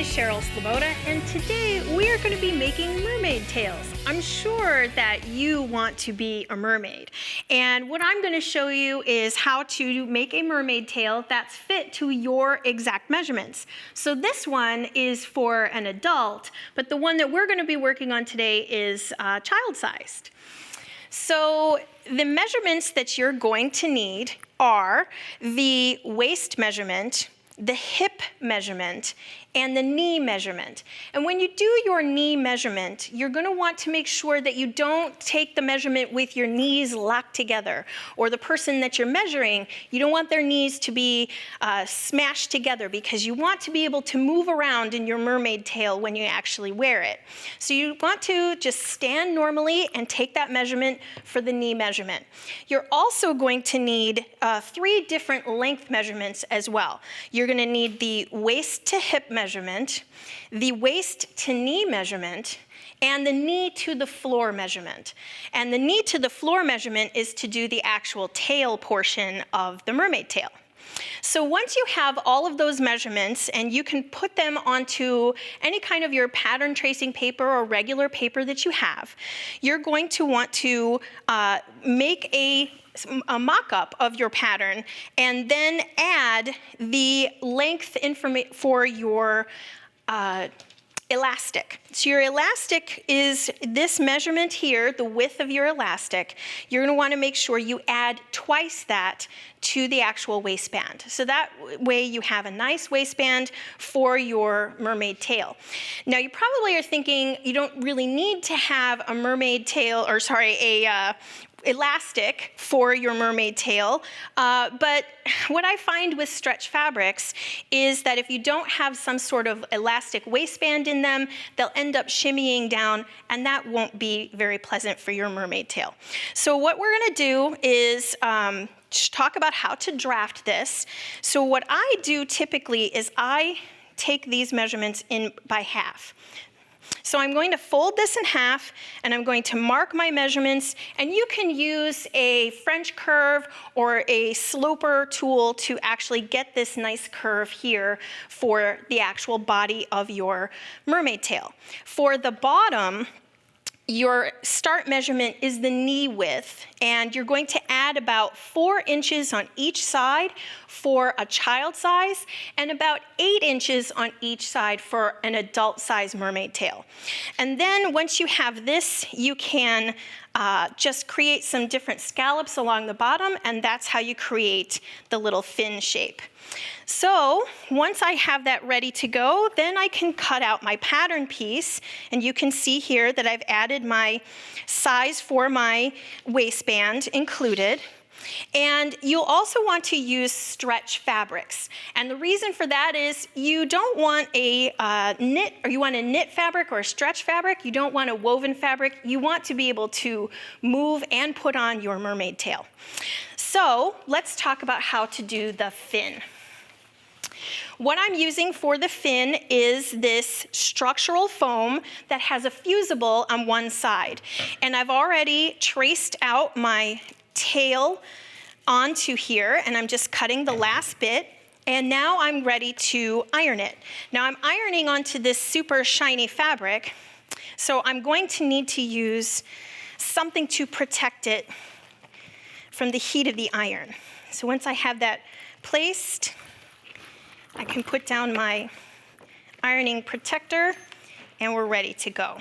is Cheryl Sleboda, and today we are going to be making mermaid tails. I'm sure that you want to be a mermaid, and what I'm going to show you is how to make a mermaid tail that's fit to your exact measurements. So this one is for an adult, but the one that we're going to be working on today is child-sized. So the measurements that you're going to need are the waist measurement, the hip measurement, and the knee measurement. And when you do your knee measurement, you're going to want to make sure that you don't take the measurement with your knees locked together, or the person that you're measuring, you don't want their knees to be smashed together, because you want to be able to move around in your mermaid tail when you actually wear it. So you want to just stand normally and take that measurement for the knee measurement. You're also going to need 3 different length measurements as well. You're going to need the waist to hip measurement, the waist to knee measurement, and the knee to the floor measurement. And the knee to the floor measurement is to do the actual tail portion of the mermaid tail. So once you have all of those measurements, and you can put them onto any kind of your pattern tracing paper or regular paper that you have, you're going to want to make a mock-up of your pattern, and then add the length information for your elastic. So your elastic is this measurement here, the width of your elastic. You're going to want to make sure you add twice that to the actual waistband. So that way you have a nice waistband for your mermaid tail. Now you probably are thinking you don't really need to have a mermaid tail, or sorry, a elastic for your mermaid tail, but what I find with stretch fabrics is that if you don't have some sort of elastic waistband in them, they'll end up shimmying down, and that won't be very pleasant for your mermaid tail. So what we're going to do is talk about how to draft this. So what I do typically is I take these measurements in by half. So I'm going to fold this in half, and I'm going to mark my measurements, and you can use a French curve or a sloper tool to actually get this nice curve here for the actual body of your mermaid tail. For the bottom, your start measurement is the knee width, and you're going to add about 4 inches on each side for a child size, and about 8 inches on each side for an adult size mermaid tail. And then once you have this, you can just create some different scallops along the bottom, and that's how you create the little fin shape. So once I have that ready to go, then I can cut out my pattern piece, and you can see here that I've added my size for my waistband included. And you'll also want to use stretch fabrics. And the reason for that is you don't want a knit, or you want a knit fabric or a stretch fabric. You don't want a woven fabric. You want to be able to move and put on your mermaid tail. So let's talk about how to do the fin. What I'm using for the fin is this structural foam that has a fusible on one side. And I've already traced out my tail onto here, and I'm just cutting the last bit, and now I'm ready to iron it. Now I'm ironing onto this super shiny fabric, so I'm going to need to use something to protect it from the heat of the iron. So once I have that placed, I can put down my ironing protector, and we're ready to go.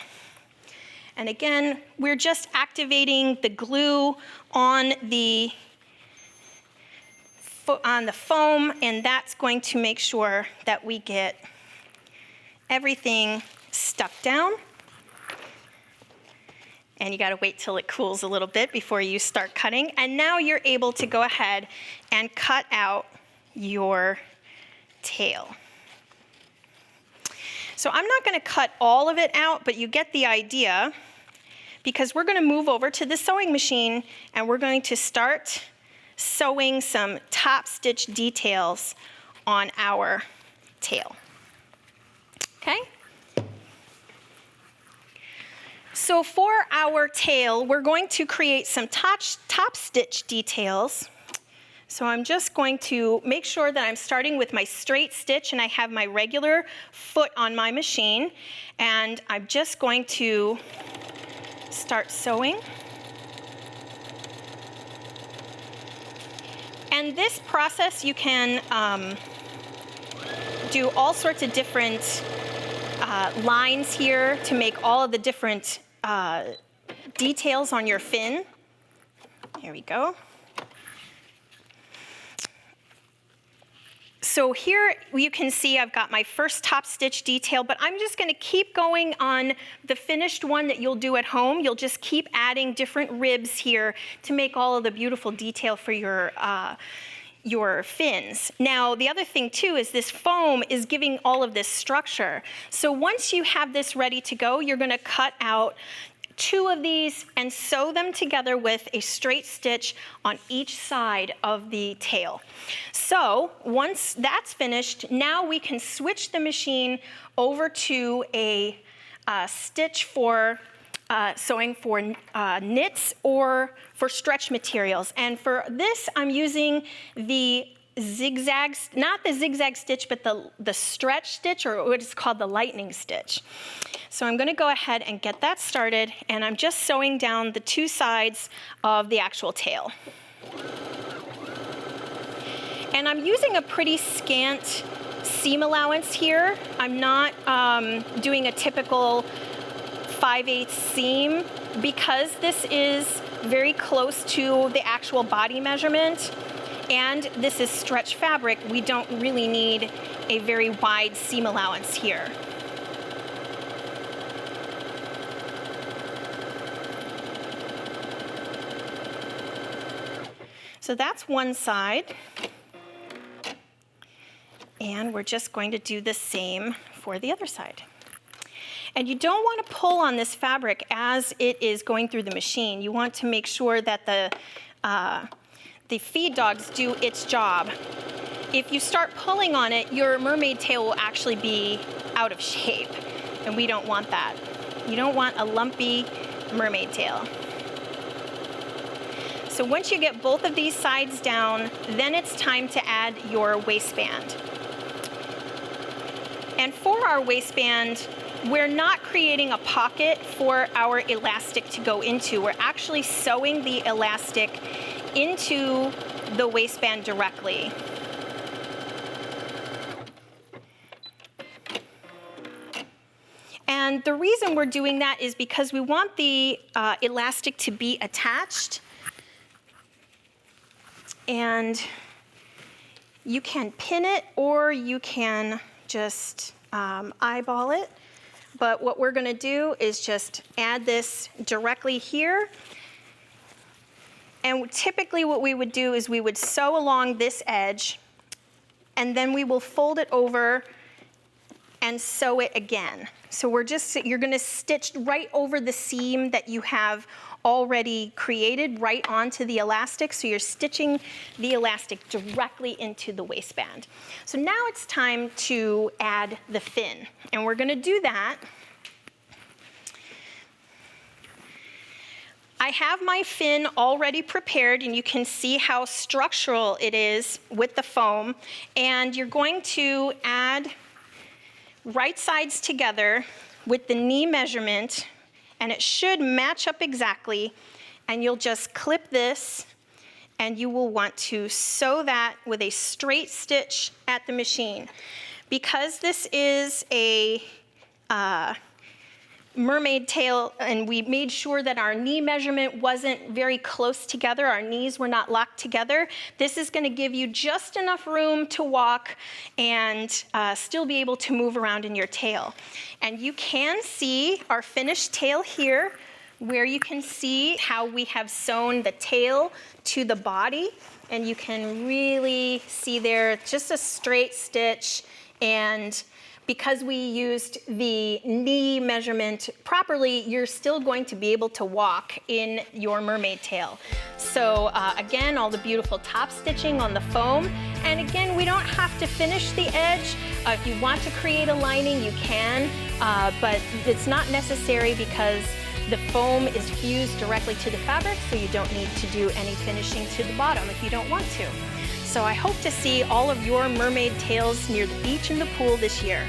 And again, we're just activating the glue on the foam, and that's going to make sure that we get everything stuck down. And you gotta wait till it cools a little bit before you start cutting. And now you're able to go ahead and cut out your tail. So I'm not going to cut all of it out, but you get the idea, because we're going to move over to the sewing machine, and we're going to start sewing some top stitch details on our tail. Okay? So for our tail, we're going to create some top stitch details. So I'm just going to make sure that I'm starting with my straight stitch and I have my regular foot on my machine, and I'm just going to start sewing. And this process, you can do all sorts of different lines here to make all of the different details on your fin. Here we go. So here you can see I've got my first top stitch detail, but I'm just going to keep going on the finished one that you'll do at home. You'll just keep adding different ribs here to make all of the beautiful detail for your fins. Now, the other thing too is this foam is giving all of this structure. So once you have this ready to go, you're going to cut out 2 of these and sew them together with a straight stitch on each side of the tail. So once that's finished, now we can switch the machine over to a stitch for sewing for knits or for stretch materials. And for this, I'm using the zigzag, not the zigzag stitch, but the stretch stitch, or what is called the lightning stitch. So I'm going to go ahead and get that started, and I'm just sewing down the 2 sides of the actual tail. And I'm using a pretty scant seam allowance here. I'm not doing a typical 5/8 seam because this is very close to the actual body measurement, and this is stretch fabric. We don't really need a very wide seam allowance here. So that's one side, and we're just going to do the same for the other side. And you don't want to pull on this fabric as it is going through the machine. You want to make sure that the feed dogs do its job. If you start pulling on it, your mermaid tail will actually be out of shape, and we don't want that. You don't want a lumpy mermaid tail. So once you get both of these sides down, then it's time to add your waistband. And for our waistband, we're not creating a pocket for our elastic to go into. We're actually sewing the elastic into the waistband directly. And the reason we're doing that is because we want the elastic to be attached. And you can pin it or you can just eyeball it. But what we're going to do is just add this directly here. And typically what we would do is we would sew along this edge, and then we will fold it over and sew it again. So you're going to stitch right over the seam that you have already created right onto the elastic. So you're stitching the elastic directly into the waistband. So now it's time to add the fin, and we're going to do that. I have my fin already prepared, and you can see how structural it is with the foam. And you're going to add right sides together with the knee measurement, and it should match up exactly. And you'll just clip this, and you will want to sew that with a straight stitch at the machine. Because this is a mermaid tail, and we made sure that our knee measurement wasn't very close together, our knees were not locked together, this is going to give you just enough room to walk and still be able to move around in your tail. And you can see our finished tail here, where you can see how we have sewn the tail to the body, and you can really see there just a straight stitch. And because we used the knee measurement properly, you're still going to be able to walk in your mermaid tail. So again, all the beautiful top stitching on the foam. And again, we don't have to finish the edge. If you want to create a lining, you can, but it's not necessary because The foam is fused directly to the fabric, so you don't need to do any finishing to the bottom if you don't want to. So I hope to see all of your mermaid tails near the beach and the pool this year.